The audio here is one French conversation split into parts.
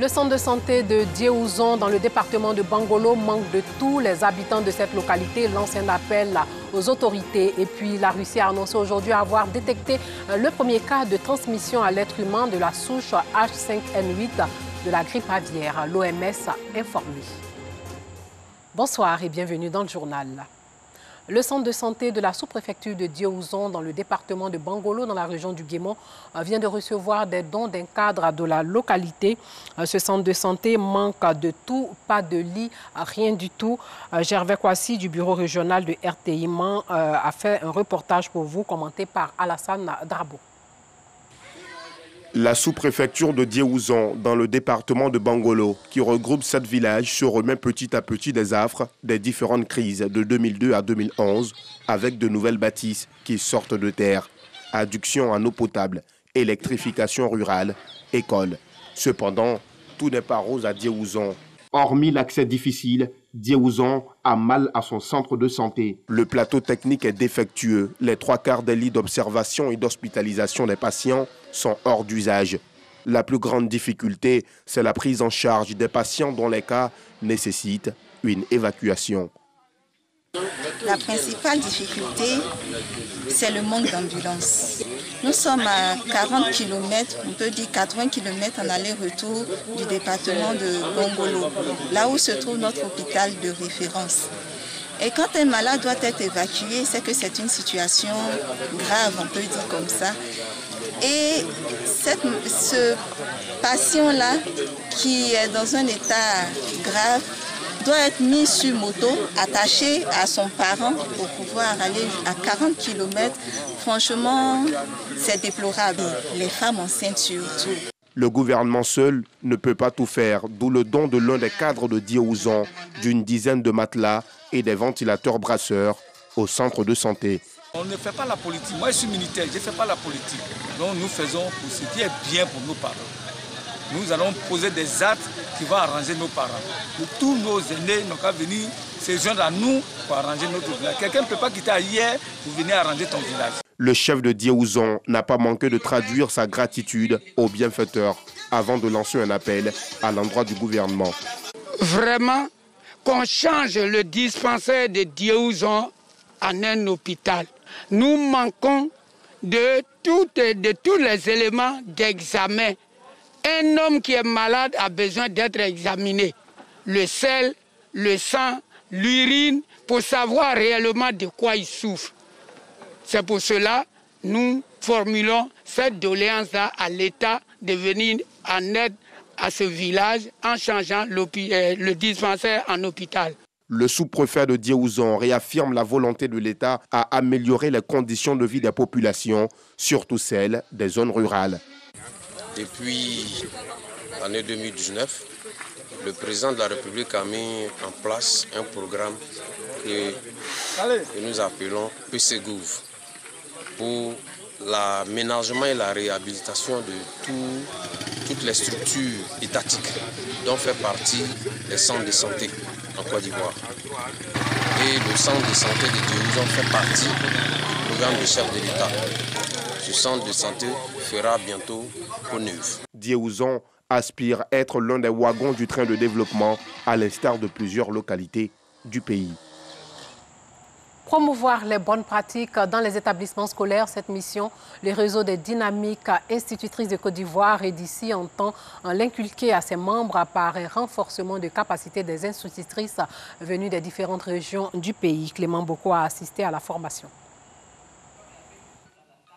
Le centre de santé de Dieouzon, dans le département de Bangolo, manque de tout. Les habitants de cette localité lancent un appel aux autorités. Et puis, la Russie a annoncé aujourd'hui avoir détecté le premier cas de transmission à l'être humain de la souche H5N8 de la grippe aviaire. L'OMS informé. Bonsoir et bienvenue dans le journal. Le centre de santé de la sous-préfecture de Dieouzon, dans le département de Bangolo, dans la région du Guémon, vient de recevoir des dons d'un cadre de la localité. Ce centre de santé manque de tout, pas de lit, rien du tout. Gervais Kouassi du bureau régional de RTI Man a fait un reportage pour vous, commenté par Alassane Drabo. La sous-préfecture de Dieouzon, dans le département de Bangolo, qui regroupe 7 villages, se remet petit à petit des affres des différentes crises de 2002 à 2011, avec de nouvelles bâtisses qui sortent de terre, adduction en eau potable, électrification rurale, école. Cependant, tout n'est pas rose à Dieouzon. Hormis l'accès difficile, Dieouzon a mal à son centre de santé. Le plateau technique est défectueux. Les 3/4 des lits d'observation et d'hospitalisation des patients sont hors d'usage. La plus grande difficulté, c'est la prise en charge des patients dont les cas nécessitent une évacuation. La principale difficulté, c'est le manque d'ambulances. Nous sommes à 40 km, on peut dire 80 km en aller-retour du département de Bangolo, là où se trouve notre hôpital de référence. Et quand un malade doit être évacué, c'est que c'est une situation grave, on peut dire comme ça. Et ce patient-là, qui est dans un état grave, doit être mis sur moto, attaché à son parent pour pouvoir aller à 40 km. Franchement, c'est déplorable. Les femmes enceintes surtout. Le gouvernement seul ne peut pas tout faire, d'où le don de l'un des cadres de Dieouzon, d'une dizaine de matelas et des ventilateurs brasseurs au centre de santé. On ne fait pas la politique. Moi, je suis militaire, je ne fais pas la politique. Donc, nous faisons pour ce qui est bien pour nos parents. Nous allons poser des actes qui vont arranger nos parents. Pour tous nos aînés n'ont qu'à venir se joindre à nous pour arranger notre village. Quelqu'un ne peut pas quitter hier pour venir arranger ton village. Le chef de Dieouzon n'a pas manqué de traduire sa gratitude aux bienfaiteurs avant de lancer un appel à l'endroit du gouvernement. Vraiment, qu'on change le dispensaire de Dieouzon en un hôpital. Nous manquons de tous les éléments d'examen. Un homme qui est malade a besoin d'être examiné. Le sel, le sang, l'urine, pour savoir réellement de quoi il souffre. C'est pour cela que nous formulons cette doléance-là à l'État de venir en aide à ce village en changeant le dispensaire en hôpital. Le sous-préfet de Dieouzon réaffirme la volonté de l'État à améliorer les conditions de vie des populations, surtout celles des zones rurales. Depuis l'année 2019, le président de la République a mis en place un programme que nous appelons PCGouv pour l'aménagement et la réhabilitation de toutes les structures étatiques dont fait partie les centres de santé en Côte d'Ivoire. Et le centre de santé de Dieouzon fait partie du programme du chef de l'État. Ce centre de santé fera bientôt au neuf. Dieouzon aspire à être l'un des wagons du train de développement, à l'instar de plusieurs localités du pays. Promouvoir les bonnes pratiques dans les établissements scolaires, cette mission, le réseau des dynamiques institutrices de Côte d'Ivoire et d'ici entend l'inculquer à ses membres par un renforcement de capacité des institutrices venues des différentes régions du pays. Clément Boko a assisté à la formation.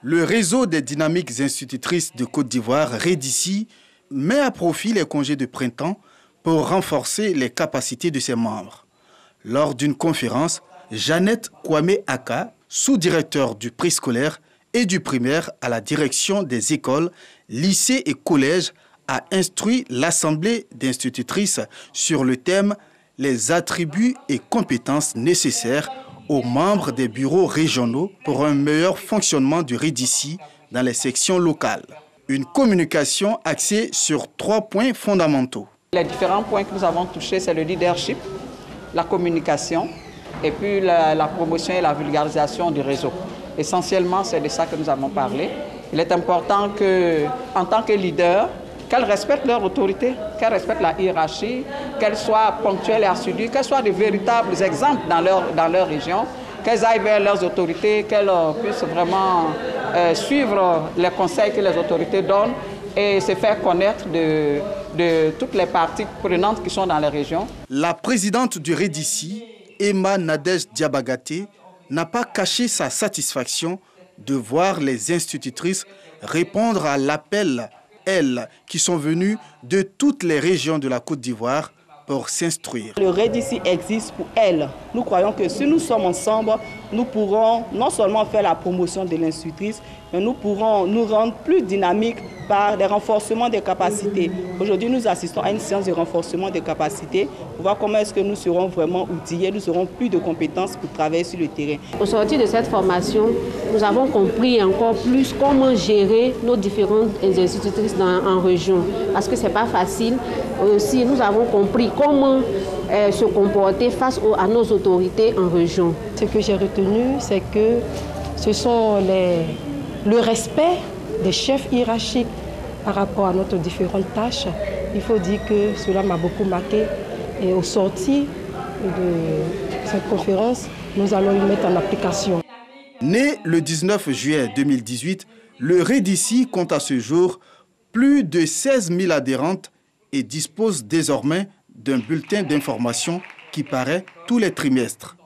Le réseau des dynamiques institutrices de Côte d'Ivoire, REDICI, met à profit les congés de printemps pour renforcer les capacités de ses membres. Lors d'une conférence, Jeannette Kwame-Aka, sous-directeur du préscolaire et du primaire à la direction des écoles, lycées et collèges, a instruit l'Assemblée d'institutrices sur le thème « Les attributs et compétences nécessaires aux membres des bureaux régionaux pour un meilleur fonctionnement du REDICI dans les sections locales ». Une communication axée sur 3 points fondamentaux. Les différents points que nous avons touchés, c'est le leadership, la communication et puis la promotion et la vulgarisation du réseau. Essentiellement, c'est de ça que nous avons parlé. Il est important que, en tant que leader, qu'elles respectent leur autorité, qu'elles respectent la hiérarchie, qu'elles soient ponctuelles et assidues, qu'elles soient de véritables exemples dans leur région, qu'elles aillent vers leurs autorités, qu'elles puissent vraiment suivre les conseils que les autorités donnent et se faire connaître de toutes les parties prenantes qui sont dans les régions. La présidente du REDICI, Emma Nadège Diabagaté, n'a pas caché sa satisfaction de voir les institutrices répondre à l'appel, elles qui sont venues de toutes les régions de la Côte d'Ivoire pour s'instruire. Le REDICI existe pour elles. Nous croyons que si nous sommes ensemble, nous pourrons non seulement faire la promotion de l'institutrice, mais nous pourrons nous rendre plus dynamiques par des renforcements des capacités. Aujourd'hui, nous assistons à une séance de renforcement des capacités pour voir comment est-ce que nous serons vraiment outillés, nous aurons plus de compétences pour travailler sur le terrain. Au sortir de cette formation, nous avons compris encore plus comment gérer nos différentes institutrices en région. Parce que ce n'est pas facile. Aussi, nous avons compris comment se comporter face à nos autorités en région. Ce que j'ai retenu, c'est que ce sont le respect des chefs hiérarchiques par rapport à nos différentes tâches. Il faut dire que cela m'a beaucoup marqué. Et au sortir de cette conférence, nous allons le mettre en application. Né le 19 juillet 2018, le REDICI compte à ce jour plus de 16 000 adhérentes et dispose désormais d'un bulletin d'information qui paraît tous les trimestres.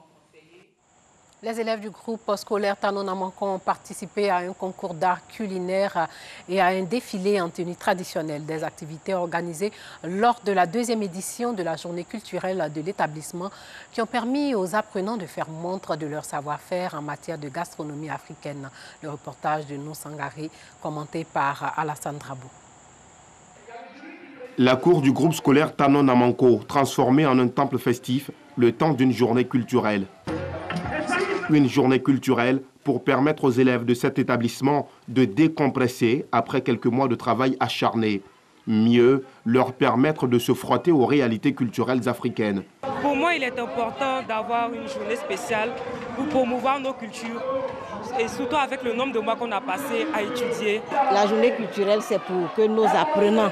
Les élèves du groupe scolaire Tano-Namanko ont participé à un concours d'art culinaire et à un défilé en tenue traditionnelle. Des activités organisées lors de la 2e édition de la journée culturelle de l'établissement qui ont permis aux apprenants de faire montre de leur savoir-faire en matière de gastronomie africaine. Le reportage de Noussangari, commenté par Alassane Drabou. La cour du groupe scolaire Tano-Namanko, transformée en un temple festif, le temps d'une journée culturelle. Une journée culturelle pour permettre aux élèves de cet établissement de décompresser après quelques mois de travail acharné. Mieux, leur permettre de se frotter aux réalités culturelles africaines. Pour moi, il est important d'avoir une journée spéciale pour promouvoir nos cultures et surtout avec le nombre de mois qu'on a passé à étudier. La journée culturelle, c'est pour que nos apprenants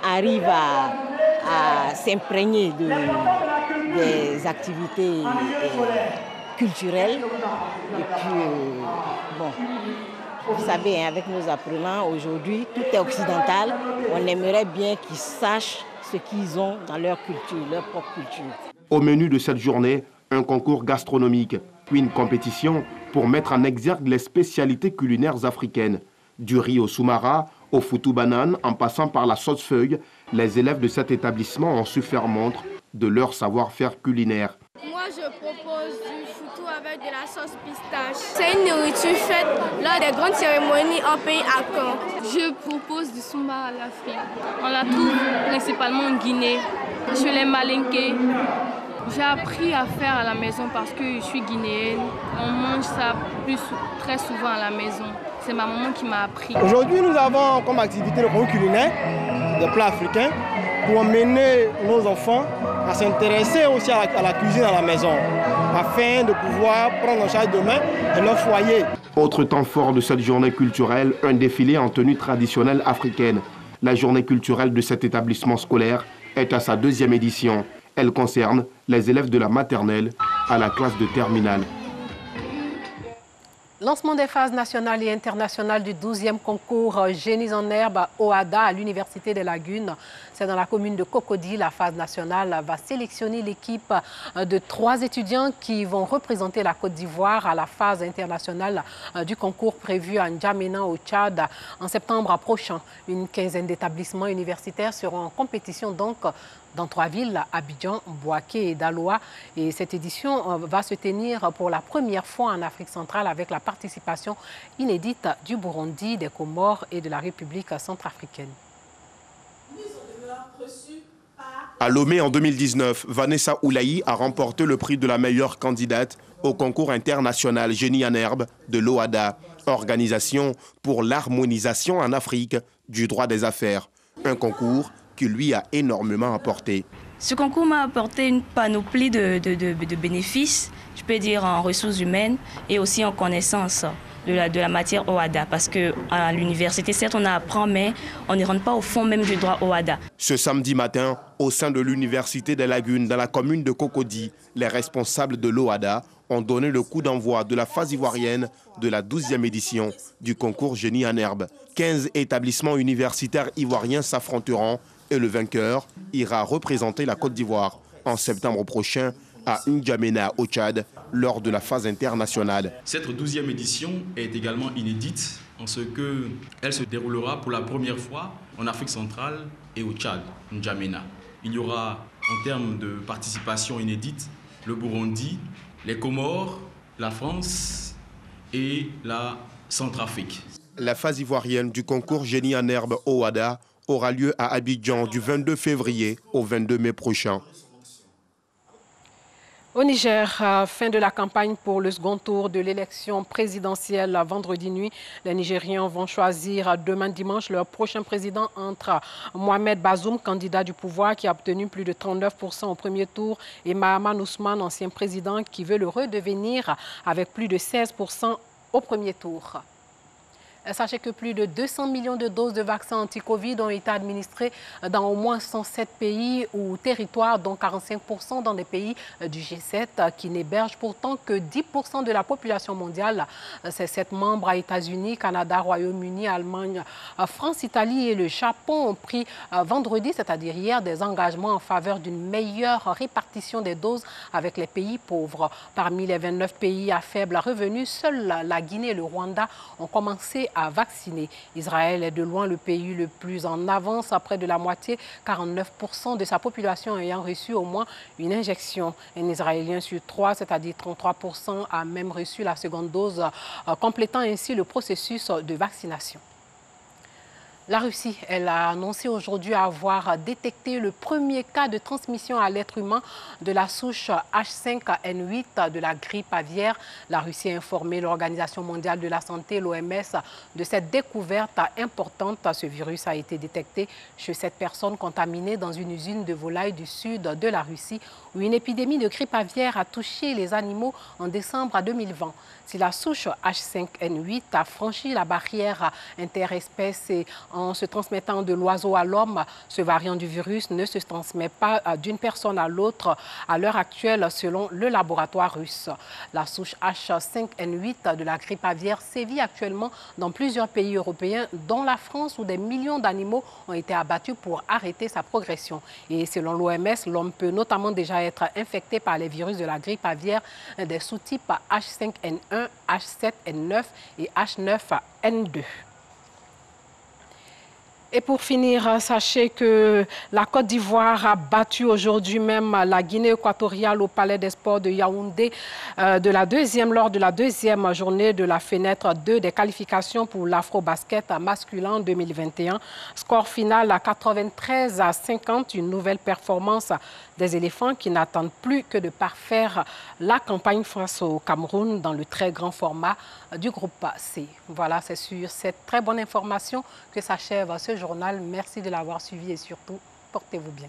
arrivent à s'imprégner des activités culturelles. Et puis, bon, vous savez, avec nos apprenants, aujourd'hui, tout est occidental. On aimerait bien qu'ils sachent ce qu'ils ont dans leur culture, leur propre culture. Au menu de cette journée, un concours gastronomique, puis une compétition pour mettre en exergue les spécialités culinaires africaines. Du riz au soumara, au foutou banane, en passant par la sauce feuille, les élèves de cet établissement ont su faire montre de leur savoir-faire culinaire. Moi, je propose du foutou avec de la sauce pistache. C'est une nourriture faite lors des grandes cérémonies en pays Akan. Je propose du soumara à l'Afrique. On la trouve principalement en Guinée, chez les Malinké. J'ai appris à faire à la maison parce que je suis guinéenne. On mange ça très souvent à la maison. C'est ma maman qui m'a appris. Aujourd'hui, nous avons comme activité le concours culinaire des plats africains pour amener nos enfants à s'intéresser aussi à la cuisine à la maison, afin de pouvoir prendre en charge demain de leur foyer. Autre temps fort de cette journée culturelle, un défilé en tenue traditionnelle africaine. La journée culturelle de cet établissement scolaire est à sa 2e édition. Elle concerne les élèves de la maternelle à la classe de terminale. Lancement des phases nationales et internationales du 12e concours Génies en herbe à OADA à l'Université des Lagunes. C'est dans la commune de Cocody. La phase nationale va sélectionner l'équipe de 3 étudiants qui vont représenter la Côte d'Ivoire à la phase internationale du concours prévu à N'Djamena au Tchad en septembre prochain. Une quinzaine d'établissements universitaires seront en compétition donc dans 3 villes, Abidjan, Bouaké et Daloa. Et cette édition va se tenir pour la première fois en Afrique centrale avec la participation inédite du Burundi, des Comores et de la République centrafricaine. À Lomé en 2019, Vanessa Oulaï a remporté le prix de la meilleure candidate au concours international Génie en herbe de l'OADA, organisation pour l'harmonisation en Afrique du droit des affaires. Un concours qui lui a énormément apporté. Ce concours m'a apporté une panoplie de bénéfices, je peux dire en ressources humaines et aussi en connaissance de la matière OHADA. Parce qu'à l'université, certes, on apprend, mais on ne rentre pas au fond même du droit OHADA. Ce samedi matin, au sein de l'Université des Lagunes, dans la commune de Cocody, les responsables de l'OHADA ont donné le coup d'envoi de la phase ivoirienne de la 12e édition du concours Génie en herbe. 15 établissements universitaires ivoiriens s'affronteront et le vainqueur ira représenter la Côte d'Ivoire en septembre prochain à N'Djamena au Tchad lors de la phase internationale. Cette 12e édition est également inédite en ce qu'elle se déroulera pour la première fois en Afrique centrale et au Tchad, N'Djamena. Il y aura en termes de participation inédite le Burundi, les Comores, la France et la Centrafrique. La phase ivoirienne du concours Génie en herbe OHADA aura lieu à Abidjan du 22 février au 22 mai prochain. Au Niger, fin de la campagne pour le second tour de l'élection présidentielle vendredi nuit. Les Nigériens vont choisir demain dimanche leur prochain président entre Mohamed Bazoum, candidat du pouvoir qui a obtenu plus de 39% au premier tour, et Mahaman Ousmane, ancien président qui veut le redevenir avec plus de 16% au premier tour. Sachez que plus de 200 millions de doses de vaccins anti-Covid ont été administrées dans au moins 107 pays ou territoires, dont 45% dans des pays du G7 qui n'hébergent pourtant que 10% de la population mondiale. Ces 7 membres, États-Unis, Canada, Royaume-Uni, Allemagne, France, Italie et le Japon ont pris vendredi, c'est-à-dire hier, des engagements en faveur d'une meilleure répartition des doses avec les pays pauvres. Parmi les 29 pays à faible revenu, seuls la Guinée et le Rwanda ont commencé à vacciner. Israël est de loin le pays le plus en avance, à près de la moitié, 49% de sa population ayant reçu au moins une injection. Un Israélien sur 3, c'est-à-dire 33%, a même reçu la seconde dose, complétant ainsi le processus de vaccination. La Russie, elle a annoncé aujourd'hui avoir détecté le premier cas de transmission à l'être humain de la souche H5N8 de la grippe aviaire. La Russie a informé l'Organisation mondiale de la santé, l'OMS, de cette découverte importante. Ce virus a été détecté chez 7 personnes contaminées dans une usine de volailles du sud de la Russie, où une épidémie de grippe aviaire a touché les animaux en décembre 2020. Si la souche H5N8 a franchi la barrière interespèce et en se transmettant de l'oiseau à l'homme, ce variant du virus ne se transmet pas d'une personne à l'autre à l'heure actuelle selon le laboratoire russe. La souche H5N8 de la grippe aviaire sévit actuellement dans plusieurs pays européens, dont la France, où des millions d'animaux ont été abattus pour arrêter sa progression. Et selon l'OMS, l'homme peut notamment déjà être infecté par les virus de la grippe aviaire des sous-types H5N1, H7N9 et H9N2. Et pour finir, sachez que la Côte d'Ivoire a battu aujourd'hui même la Guinée équatoriale au Palais des Sports de Yaoundé lors de la deuxième journée de la fenêtre 2 des qualifications pour l'Afro-Basket masculin 2021. Score final à 93-50, une nouvelle performance des éléphants qui n'attendent plus que de parfaire la campagne face au Cameroun dans le très grand format du groupe C. Voilà, c'est sur cette très bonne information que s'achève ce journal. Merci de l'avoir suivi et surtout, portez-vous bien.